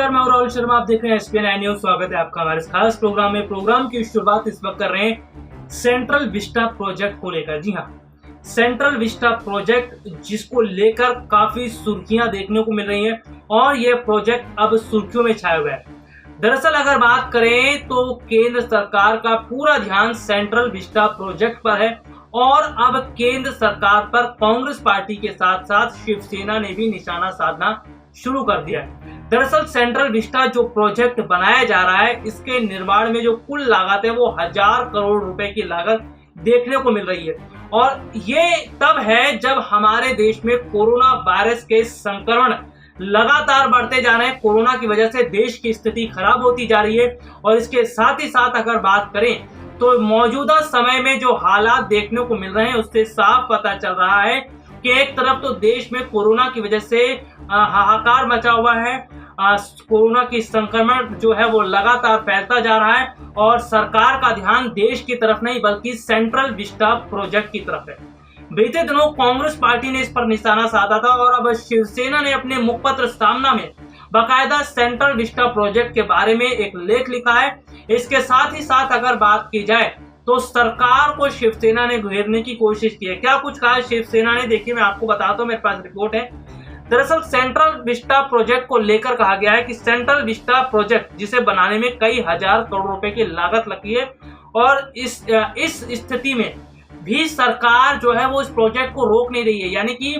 नमस्कार, मैं राहुल शर्मा। आप देख रहे हैं SPN न्यूज। स्वागत है आपका हमारे खास प्रोग्राम में। प्रोग्राम की शुरुआत इस वक्त कर रहे हैं सेंट्रल विस्टा प्रोजेक्ट को लेकर। जी हाँ, सेंट्रल विस्टा प्रोजेक्ट जिसको लेकर काफी सुर्खियां देखने को मिल रही हैं और ये प्रोजेक्ट अब सुर्खियों में छाया हुआ है। दरअसल अगर बात करें तो केंद्र सरकार का पूरा ध्यान सेंट्रल विस्टा प्रोजेक्ट पर है और अब केंद्र सरकार पर कांग्रेस पार्टी के साथ साथ शिवसेना ने भी निशाना साधना शुरू कर दिया है। दरअसल सेंट्रल विस्टा जो प्रोजेक्ट बनाया जा रहा है, इसके निर्माण में जो कुल लागत है वो 1000 करोड़ रुपए की लागत देखने को मिल रही है। और ये तब है जब हमारे देश में कोरोना वायरस के संक्रमण लगातार बढ़ते जा रहे हैं। कोरोना की वजह से देश की स्थिति खराब होती जा रही है और इसके साथ ही साथ अगर बात करें तो मौजूदा समय में जो हालात देखने को मिल रहे हैं उससे साफ पता चल रहा है कि एक तरफ तो देश में कोरोना की वजह से हाहाकार मचा हुआ है, कोरोना की संक्रमण जो है वो लगातार फैलता जा रहा है और सरकार का ध्यान देश की तरफ नहीं बल्कि सेंट्रल विस्टा प्रोजेक्ट की तरफ है। बीते दिनों कांग्रेस पार्टी ने इस पर निशाना साधा था और अब शिवसेना ने अपने मुखपत्र सामना में बाकायदा सेंट्रल विस्टा प्रोजेक्ट के बारे में एक लेख लिखा है। इसके साथ ही साथ अगर बात की जाए तो सरकार को शिवसेना ने घेरने की कोशिश की है। क्या कुछ कहा शिवसेना ने, देखिए मैं आपको बताता हूँ, मेरे पास रिपोर्ट है। दरअसल सेंट्रल विस्टा प्रोजेक्ट को लेकर कहा गया है कि सेंट्रल विस्टा प्रोजेक्ट जिसे बनाने में कई हजार करोड़ रुपए की लागत लगी है और इस स्थिति में भी सरकार जो है वो इस प्रोजेक्ट को रोक नहीं रही है। यानी कि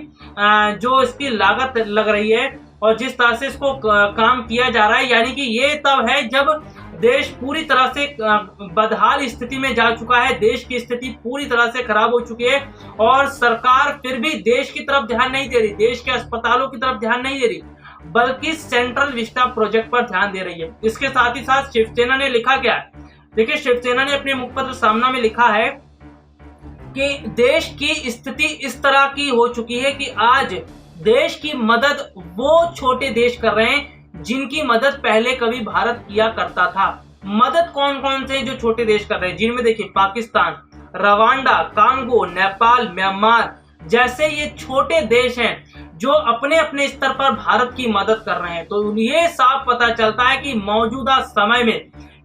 जो इसकी लागत लग रही है और जिस तरह से इसको काम किया जा रहा है, यानी कि ये तब है जब देश पूरी तरह से बदहाल स्थिति में जा चुका है, देश की स्थिति पूरी तरह से खराब हो चुकी है और सरकार फिर भी देश की तरफ ध्यान नहीं दे रही, देश के अस्पतालों की तरफ ध्यान नहीं दे रही, बल्कि सेंट्रल विस्टा प्रोजेक्ट पर ध्यान दे रही है। इसके साथ ही साथ शिवसेना ने लिखा क्या है, देखिए शिवसेना ने अपने मुखपत्र सामना में लिखा है कि देश की स्थिति इस तरह की हो चुकी है कि आज देश की मदद वो छोटे देश कर रहे हैं जिनकी मदद पहले कभी भारत किया करता था। मदद कौन कौन से जो छोटे देश कर रहे हैं, जिनमें देखिए Pakistan, Rwanda, Congo, Nepal, Myanmar जैसे ये छोटे देश हैं जो अपने अपने स्तर पर भारत की मदद कर रहे हैं। तो ये साफ पता चलता है कि मौजूदा समय में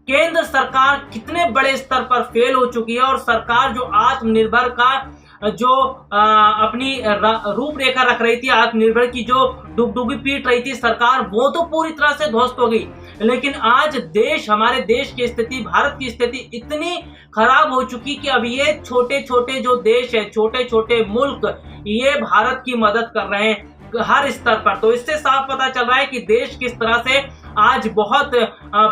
केंद्र सरकार कितने बड़े स्तर पर फेल हो चुकी है और सरकार जो आत्मनिर्भर का जो अपनी रूपरेखा रख रही थी, आत्मनिर्भर की जो डुगडुगी पीट रही थी सरकार, वो तो पूरी तरह से ध्वस्त हो गई। लेकिन आज देश, हमारे देश की स्थिति, भारत की स्थिति इतनी खराब हो चुकी कि अब ये छोटे छोटे जो देश है, छोटे छोटे मुल्क, ये भारत की मदद कर रहे हैं हर स्तर पर। तो इससे साफ पता चल रहा है कि देश किस तरह से आज बहुत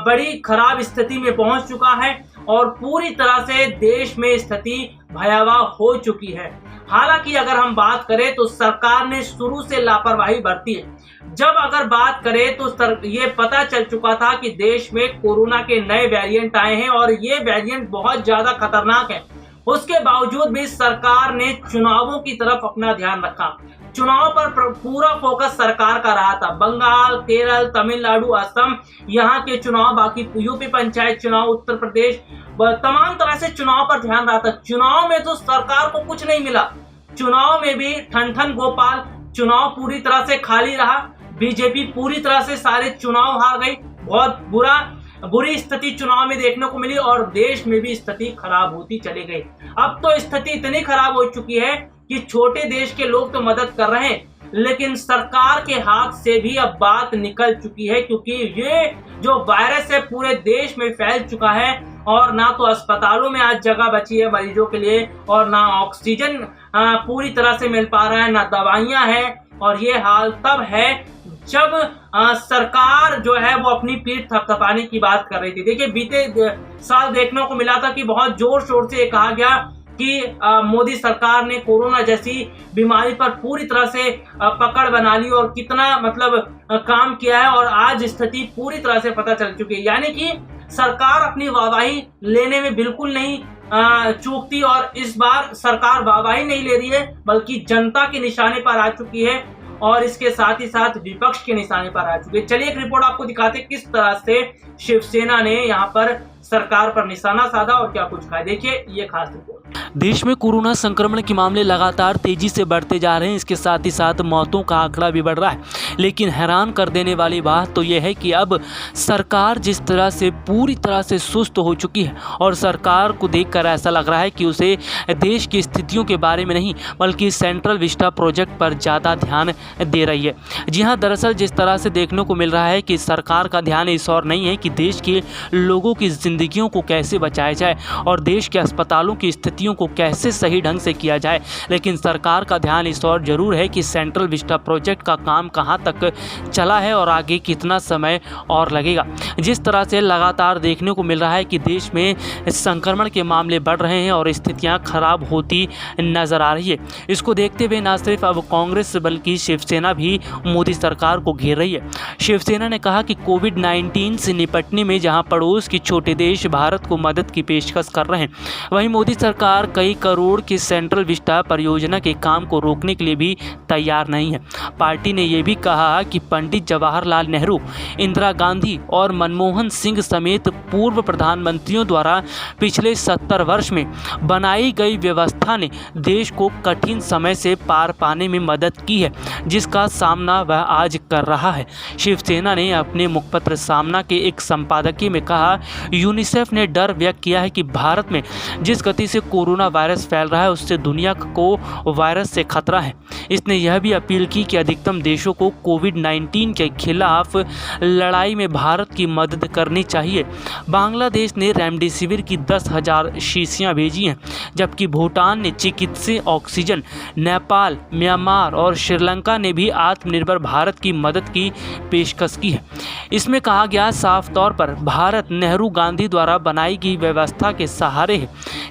बड़ी खराब स्थिति में पहुंच चुका है और पूरी तरह से देश में स्थिति भयावह हो चुकी है। हालांकि अगर हम बात करें तो सरकार ने शुरू से लापरवाही बरती है। जब अगर बात करें तो ये पता चल चुका था कि देश में कोरोना के नए वेरिएंट आए हैं और ये वेरिएंट बहुत ज्यादा खतरनाक है। उसके बावजूद भी सरकार ने चुनावों की तरफ अपना ध्यान रखा। चुनाव पर पूरा फोकस सरकार का रहा था। बंगाल, केरल, तमिलनाडु, असम, यहाँ के चुनाव, बाकी यूपी पंचायत चुनाव, उत्तर प्रदेश, तमाम तरह से चुनाव पर ध्यान रहा था। चुनाव में तो सरकार को कुछ नहीं मिला। चुनाव में भी ठन गोपाल, चुनाव पूरी तरह से खाली रहा। बीजेपी पूरी तरह से सारे चुनाव हार गई। बहुत बुरी स्थिति चुनाव में देखने को मिली और देश में भी स्थिति खराब होती चली गई। अब तो स्थिति इतनी खराब हो चुकी है कि छोटे देश के लोग तो मदद कर रहे हैं लेकिन सरकार के हाथ से भी अब बात निकल चुकी है, क्योंकि ये जो वायरस है पूरे देश में फैल चुका है और ना तो अस्पतालों में आज जगह बची है मरीजों के लिए और ना ऑक्सीजन पूरी तरह से मिल पा रहा है, ना दवाइयां हैं। और ये हाल तब है जब सरकार जो है वो अपनी पीठ थपथपाने की बात कर रही थी। देखिए बीते साल देखने को मिला था कि बहुत जोर शोर से कहा गया कि मोदी सरकार ने कोरोना जैसी बीमारी पर पूरी तरह से पकड़ बना ली और कितना काम किया है और आज स्थिति पूरी तरह से पता चल चुकी है। यानी कि सरकार अपनी वाहवाही लेने में बिल्कुल नहीं चूकती और इस बार सरकार वाहवाही नहीं ले रही है बल्कि जनता के निशाने पर आ चुकी है और इसके साथ ही साथ विपक्ष के निशाने पर आ चुके। चलिए एक रिपोर्ट आपको दिखाते किस तरह से शिवसेना ने यहाँ पर सरकार पर निशाना साधा और क्या कुछ कहा। देखिए ये खास रिपोर्ट। देश में कोरोना संक्रमण के मामले लगातार तेजी से बढ़ते जा रहे हैं। इसके साथ ही साथ मौतों का आंकड़ा भी बढ़ रहा है। लेकिन हैरान कर देने वाली बात तो यह है कि अब सरकार जिस तरह से पूरी तरह से सुस्त हो चुकी है और सरकार को देखकर ऐसा लग रहा है कि उसे देश की स्थितियों के बारे में नहीं बल्कि सेंट्रल विस्टा प्रोजेक्ट पर ज़्यादा ध्यान दे रही है। जी हाँ, दरअसल जिस तरह से देखने को मिल रहा है कि सरकार का ध्यान इस और नहीं है कि देश के लोगों की ज़िंदगियों को कैसे बचाया जाए और देश के अस्पतालों की स्थितियों को कैसे सही ढंग से किया जाए, लेकिन सरकार का ध्यान इस और जरूर है कि सेंट्रल विस्टा प्रोजेक्ट का काम कहां तक चला है और आगे कितना समय और लगेगा। जिस तरह से लगातार देखने को मिल रहा है कि देश में संक्रमण के मामले बढ़ रहे हैं और स्थितियां खराब होती नजर आ रही है। इसको देखते हुए न सिर्फ अब कांग्रेस बल्कि शिवसेना भी मोदी सरकार को घेर रही है। शिवसेना ने कहा कि कोविड-19 से निपटने में जहां पड़ोस के छोटे देश भारत को मदद की पेशकश कर रहे हैं, वहीं मोदी सरकार कई करोड़ की सेंट्रल विस्टा परियोजना के काम को रोकने के लिए भी तैयार नहीं है। पार्टी ने यह भी कहा कि पंडित जवाहरलाल नेहरू, इंदिरा गांधी और मनमोहन सिंह समेत पूर्व प्रधानमंत्रियों द्वारा पिछले 70 वर्ष में बनाई गई व्यवस्था ने देश को कठिन समय से पार पाने में मदद की है, जिसका सामना वह आज कर रहा है। शिवसेना ने अपने मुखपत्र सामना के एक संपादकीय में कहा, यूनिसेफ ने डर व्यक्त किया है कि भारत में जिस गति से कोरोना वायरस फैल रहा है उससे दुनिया को वायरस से खतरा है। इसने यह भी अपील की कि अधिकतम देशों को कोविड-19 के खिलाफ लड़ाई में भारत की मदद करनी चाहिए। बांग्लादेश ने रेमडेसिविर की 10,000 शीशियां भेजी हैं, जबकि भूटान ने चिकित्सीय ऑक्सीजन, नेपाल, म्यांमार और श्रीलंका ने भी आत्मनिर्भर भारत की मदद की पेशकश की है। इसमें कहा गया साफ तौर पर भारत नेहरू गांधी द्वारा बनाई गई व्यवस्था के सहारे है।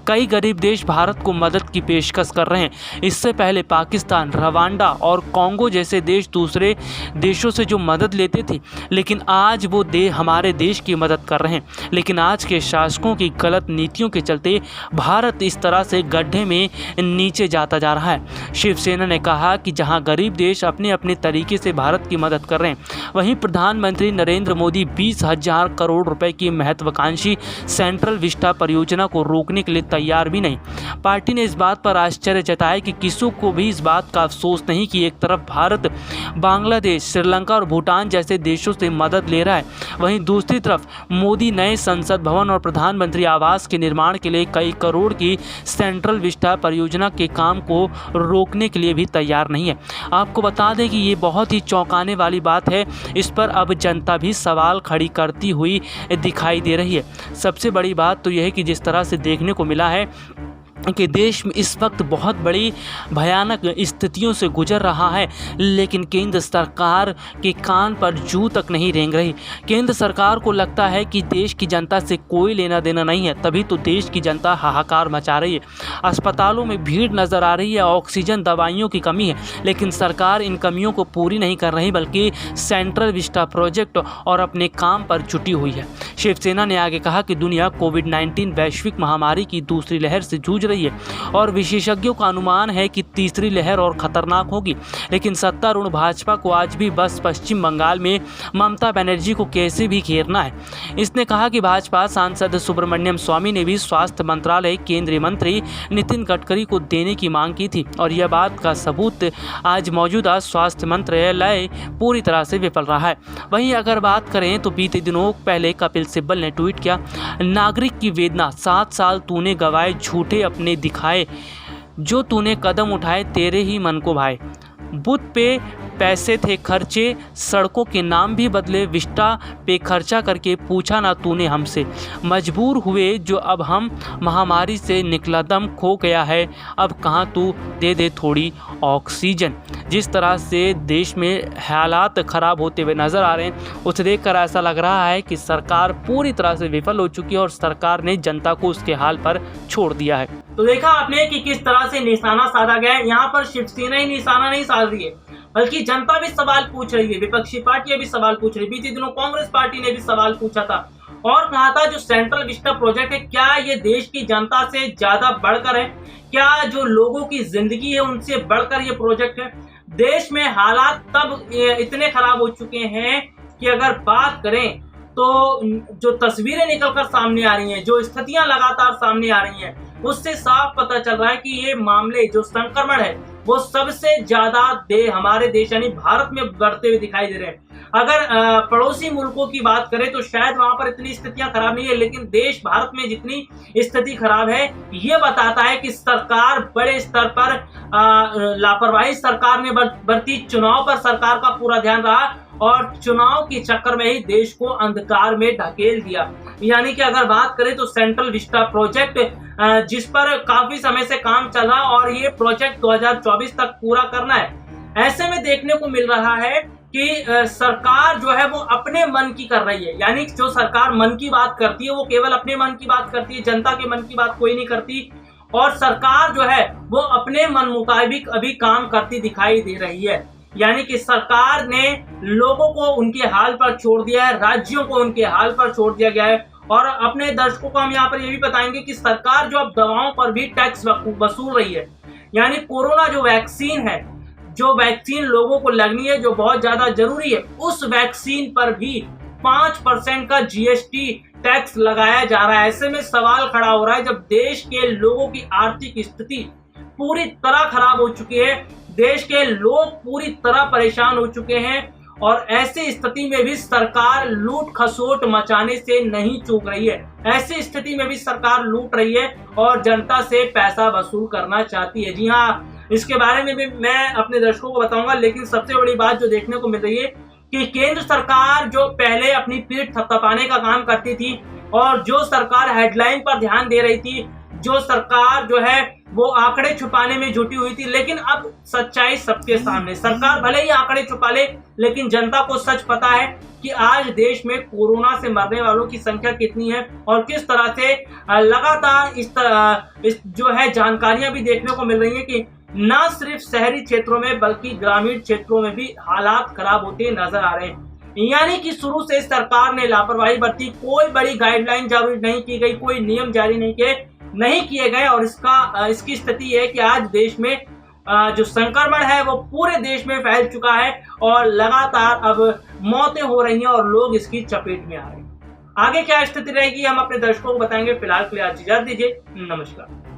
कई गरीब देश भारत को मदद की पेशकश कर रहे हैं। इससे पहले पाकिस्तान, रवांडा और कांगो जैसे देश दूसरे देशों से जो मदद लेते थे, लेकिन आज वो हमारे देश की मदद कर रहे हैं। लेकिन आज के शासकों की गलत नीतियों के चलते भारत इस तरह से गड्ढे में नीचे जाता जा रहा है। शिवसेना ने कहा कि जहां गरीब देश अपने अपने तरीके से भारत की मदद कर रहे हैं, वहीं प्रधानमंत्री नरेंद्र मोदी 20,000 करोड़ रुपए की महत्वाकांक्षी सेंट्रल विस्टा परियोजना को रोकने के लिए तैयार भी नहीं। पार्टी ने इस बात पर आश्चर्य जताया कि किसी को भी इस बात का अफसोस नहीं कि एक तरफ भारत बांग्लादेश, श्रीलंका और भूटान जैसे देशों से मदद ले रहा है, वहीं दूसरी तरफ मोदी नए संसद भवन और प्रधानमंत्री आवास के निर्माण के लिए कई करोड़ की सेंट्रल विस्टा परियोजना के काम को रोकने के लिए भी तैयार नहीं है। आपको बता दें कि ये बहुत ही चौंकाने वाली बात है। इस पर अब जनता भी सवाल खड़ी करती हुई दिखाई दे रही है। सबसे बड़ी बात तो यह है कि जिस तरह से देखने को मिला है कि देश में इस वक्त बहुत बड़ी भयानक स्थितियों से गुजर रहा है, लेकिन केंद्र सरकार के कान पर जू तक नहीं रेंग रही। केंद्र सरकार को लगता है कि देश की जनता से कोई लेना देना नहीं है, तभी तो देश की जनता हाहाकार मचा रही है। अस्पतालों में भीड़ नज़र आ रही है, ऑक्सीजन, दवाइयों की कमी है, लेकिन सरकार इन कमियों को पूरी नहीं कर रही बल्कि सेंट्रल विस्टा प्रोजेक्ट और अपने काम पर जुटी हुई है। शिवसेना ने आगे कहा कि दुनिया कोविड-19 वैश्विक महामारी की दूसरी लहर से जूझ रही है और विशेषज्ञों का अनुमान है कि तीसरी लहर और खतरनाक होगी। लेकिन सत्तारूढ़ भाजपा को आज भी बस पश्चिम बंगाल में ममता बनर्जी को कैसे भी घेरना है। इसने कहा कि भाजपा सांसद सुब्रमण्यम स्वामी ने भी स्वास्थ्य मंत्रालय केंद्रीय मंत्री नितिन गडकरी को देने की मांग की थी और यह बात का सबूत आज मौजूदा स्वास्थ्य मंत्रालय पूरी तरह से विफल रहा है। वहीं अगर बात करें तो बीते दिनों पहले कपिल सिब्बल ने ट्वीट किया, नागरिक की वेदना, 7 साल तूने गवाए, झूठे अपने दिखाए, जो तूने कदम उठाए तेरे ही मन को भाए। बुथ पे पैसे थे खर्चे, सड़कों के नाम भी बदले, विस्टा पे खर्चा करके पूछा ना तूने हमसे। मजबूर हुए जो अब हम, महामारी से निकला दम खो गया है, अब कहाँ तू दे दे थोड़ी ऑक्सीजन। जिस तरह से देश में हालात ख़राब होते हुए नज़र आ रहे हैं, उसे देखकर ऐसा लग रहा है कि सरकार पूरी तरह से विफल हो चुकी है और सरकार ने जनता को उसके हाल पर छोड़ दिया है। तो देखा आपने कि किस तरह से निशाना साधा गया है। यहाँ पर शिवसेना ही निशाना नहीं साध रही है, बल्कि जनता भी सवाल पूछ रही है, विपक्षी पार्टियां भी सवाल पूछ रही है। बीते दिनों कांग्रेस पार्टी ने भी सवाल पूछा था और कहा था जो सेंट्रल विस्टा प्रोजेक्ट है, क्या ये देश की जनता से ज्यादा बढ़कर है? क्या जो लोगों की जिंदगी है उनसे बढ़कर ये प्रोजेक्ट है? देश में हालात तब इतने खराब हो चुके हैं कि अगर बात करें तो जो तस्वीरें निकलकर सामने आ रही हैं, जो स्थितियां लगातार सामने आ रही हैं, उससे साफ पता चल रहा है कि ये मामले जो संक्रमण है वो सबसे ज्यादा हमारे देश यानी भारत में बढ़ते हुए दिखाई दे रहे हैं। अगर पड़ोसी मुल्कों की बात करें तो शायद वहां पर इतनी स्थितियां खराब नहीं है, लेकिन देश भारत में जितनी स्थिति खराब है ये बताता है कि सरकार बड़े स्तर पर लापरवाही सरकार ने बरती, चुनाव पर सरकार का पूरा ध्यान रहा और चुनाव के चक्कर में ही देश को अंधकार में ढकेल दिया। यानी कि अगर बात करें तो सेंट्रल विस्टा प्रोजेक्ट जिस पर काफी समय से काम चल रहा और ये प्रोजेक्ट 2024 तक पूरा करना है, ऐसे में देखने को मिल रहा है कि सरकार जो है वो अपने मन की कर रही है। यानी जो सरकार मन की बात करती है वो केवल अपने मन की बात करती है, जनता के मन की बात कोई नहीं करती। और सरकार जो है वो अपने मन मुताबिक अभी काम करती दिखाई दे रही है। यानी कि सरकार ने लोगों को उनके हाल पर छोड़ दिया है, राज्यों को उनके हाल पर छोड़ दिया गया है। और अपने दर्शकों को हम यहाँ पर ये भी बताएंगे कि सरकार जो अब दवाओं पर भी टैक्स वसूल रही है। यानी कोरोना जो वैक्सीन है, जो वैक्सीन लोगों को लगनी है, जो बहुत ज्यादा जरूरी है, उस वैक्सीन पर भी 5% का जीएसटी टैक्स लगाया जा रहा है। ऐसे में सवाल खड़ा हो रहा है, जब देश के लोगों की आर्थिक स्थिति पूरी तरह खराब हो चुकी है, देश के लोग पूरी तरह परेशान हो चुके हैं और ऐसी स्थिति में भी सरकार लूट खसोट मचाने से नहीं चूक रही है। ऐसी स्थिति में भी सरकार लूट रही है और जनता से पैसा वसूल करना चाहती है। जी हाँ, इसके बारे में भी मैं अपने दर्शकों को बताऊंगा, लेकिन सबसे बड़ी बात जो देखने को मिल रही है कि केंद्र सरकार जो पहले अपनी पीठ थपथपाने का काम करती थी और जो सरकार हेडलाइन पर ध्यान दे रही थी, जो सरकार जो है वो आंकड़े छुपाने में जुटी हुई थी, लेकिन अब सच्चाई सबके सामने। सरकार भले ही आंकड़े छुपा ले, लेकिन जनता को सच पता है कि आज देश में कोरोना से मरने वालों की संख्या कितनी है और किस तरह से लगातार इस जो है जानकारियां भी देखने को मिल रही है कि न सिर्फ शहरी क्षेत्रों में बल्कि ग्रामीण क्षेत्रों में भी हालात खराब होते नजर आ रहे हैं। यानी कि शुरू से सरकार ने लापरवाही बरती, कोई बड़ी गाइडलाइन जारी नहीं की गई, कोई नियम जारी नहीं किए गए और इसकी स्थिति है कि आज देश में जो संक्रमण है वो पूरे देश में फैल चुका है और लगातार अब मौतें हो रही हैं और लोग इसकी चपेट में आ रहे हैं। आगे क्या स्थिति रहेगी हम अपने दर्शकों को बताएंगे। फिलहाल के लिए आज इजाजत दीजिए, नमस्कार।